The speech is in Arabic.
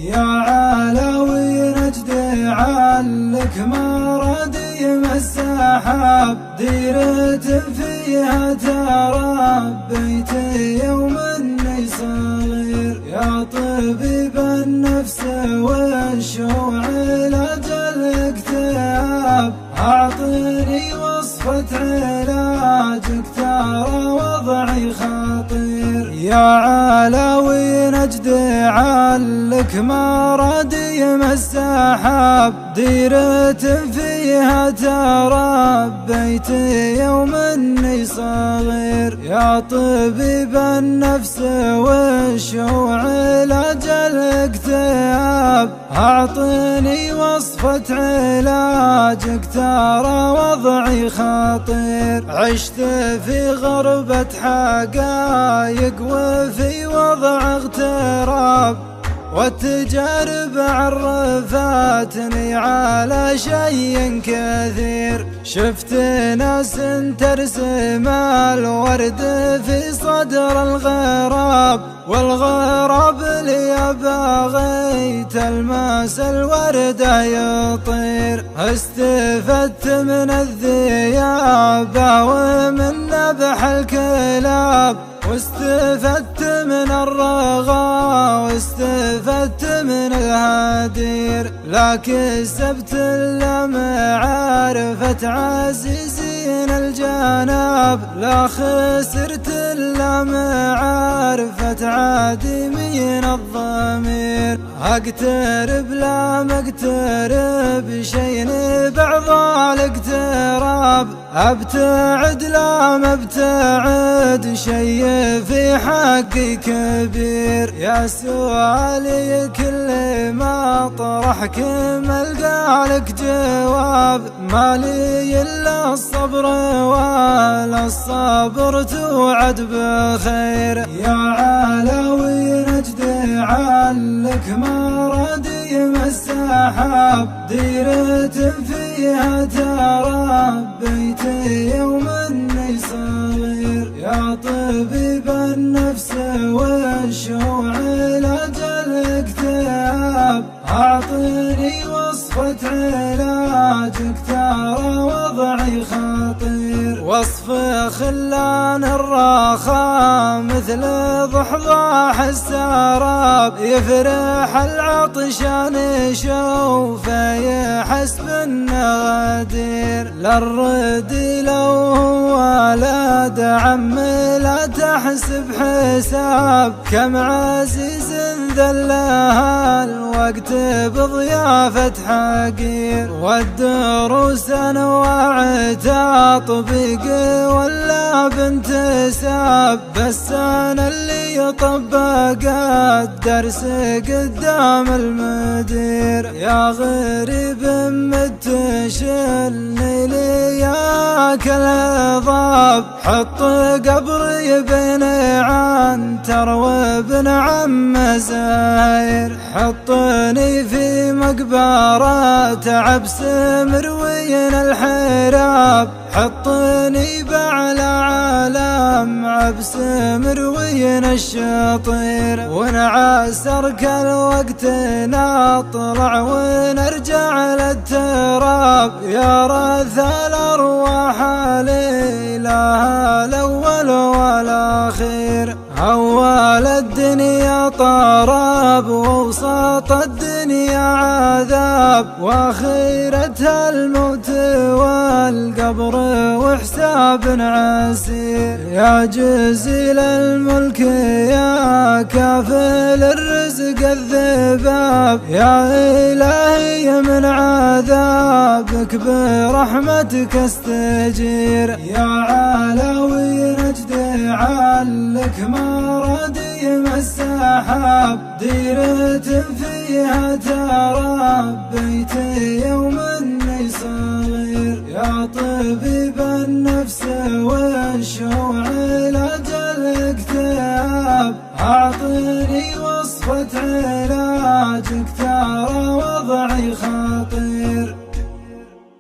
يا علاوي نجدي علك مرادي السحاب، ديرة فيها تربيت يوم اني صغير. يا طبيب النفس والشوع علاج الاكتئاب، اعطني وصفة علاجك ترى وضعي خطير. يا علاوي نجدي علك مرادي السحاب، ديرة فيها تربيت يوم اني صغير. يا طبيب النفس والشوع علاج الاكتئاب، اعطني وصفة علاجك ترى وضعي خطير. عشت في غربة حقايق وفي وضع اغتراب، والتجارب عرفتني على شيء كثير. شفت ناس ترسم الورد في صدر الغراب، والغراب لي بغيت الماس الورد يطير. استفدت من الذيابة ومن نبح الكلاب، واستفدت من الرغى واستفدت من الهدير. لا كسبت الا معرفة عزيزين الجناب، لا خسرت الا معرفة عادمين الضمير. اقترب لا مقترب شيء بعض الاقتراب، ابتعد لا مبتعد شيء في حقي كبير. يا سؤالي كل ما طرحك ملقى لك جواب، ما لي الا الصبر ولا الصبر توعد بخير. يا علاوي نجدي علك مرادي السحاب، ديرة فيها تربيت يوم اني صغير. يا طبيب النفس والشوع علاج الاكتئاب، اعطني وصفة علاجك ترى وضعي خطير. وصف خلان الراخا مثل ضحضاح السراب، يفرح العطشان يشوفه يحس بالنغدير. للرد لو هو ولد عم لا تحسب حساب، كم عزيز ذلها الوقت بضيافة حقير. والدروس انواع تطبيق ولا بانتساب، بس انا اللي طبق الدرس قدام المدير. يا غريب متشلني لياك الضاب، حط قبري بين عنتر وابن عم زاير. حطني في مقبرة عبس مروين الحراب، حطني بعلى عالم عبس مروين الشطير. ونعسرك الوقت نطلع ونرجع للتراب، يا رث الارواح لها الاول والاخير. اول الدنيا طراب ووسط الدنيا عذاب، واخرتها الموت والقبر وحساب عسير. يا جزيل الملك يا كافل الرزق الذباب، يا إلهي من عذابك برحمتك استجير. يا علاوي نجدي علك مرادي السحاب، ديرة فيها تربيت يوم اني صغير. يا طبيب النفس والشوع علاج الاكتئاب، اعطني وصفة علاجك ترى وضعي خطير.